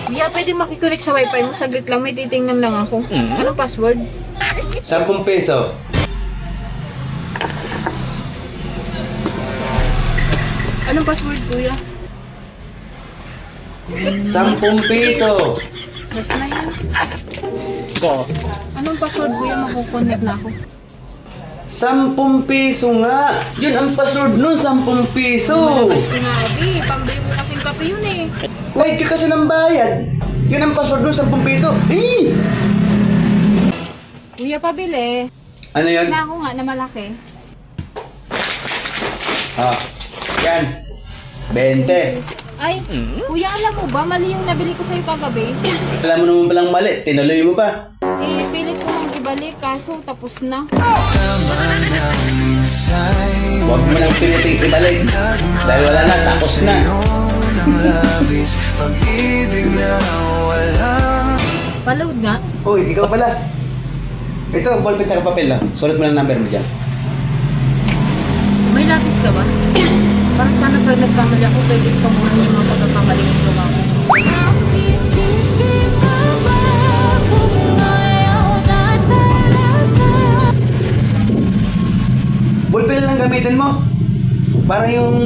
Kuya, pwede makikonek sa wifi mo. Saglit lang, may titingnan lang ako. Anong password? 10 peso. Anong password, kuya? 10 peso. Basta na yan. Anong password, kuya? Makukonect na ako. 10 peso nga. Yun ang password nun, 10 peso. Sinabi, pambili mo kasing kape yun eh. Kuwait ka kasi ng bayad. Yun ang password nun, 10 peso. Eh! Kuya, pabili. Ano yun? Na ako nga na malaki. Ah, yan. 20. Ay, kuya, alam mo ba, mali yung nabili ko sa'yo kagabi? Alam mo naman palang mali. Tinuloy mo pa. Eh, pilit ko nang ibalik, kaso tapos na. Huwag mo nang piliting ibalik. Dahil wala na, tapos na. Paload nga. Uy, ikaw pala. Ito, ballpen tsaka papel lang. Sulat mo lang number mo dyan. May lapis ka ba? Para sana pag nagkamali ako, pwede ko pamuhan yung mga pagkakamali ng gawa ko. Ballpen lang gamitin mo. Para yung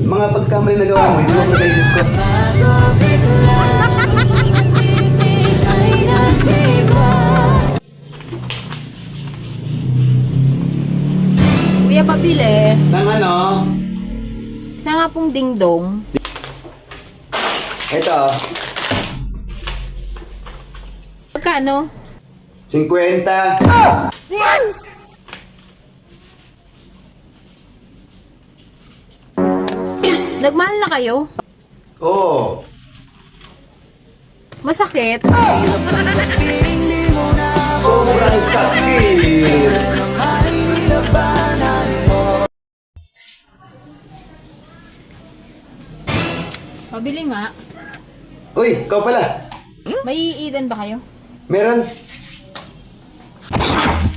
mga pagkamali na gawa mo, hindi mo sa isip ko. Kuya, pabili. Nang ano, Isa nga pong dingdong. ito, Magkano? 50. Nagmahal na kayo? Oo. Masakit? Sobrang sakit. Pabili nga. Uy, ikaw pala. May iidan ba kayo? Meron.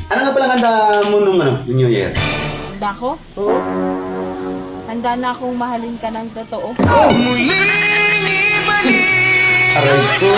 Ano nga palang handa mo nung New Year? Handa ko? Oo. Handa na akong mahalin ka ng totoo. Aray ko.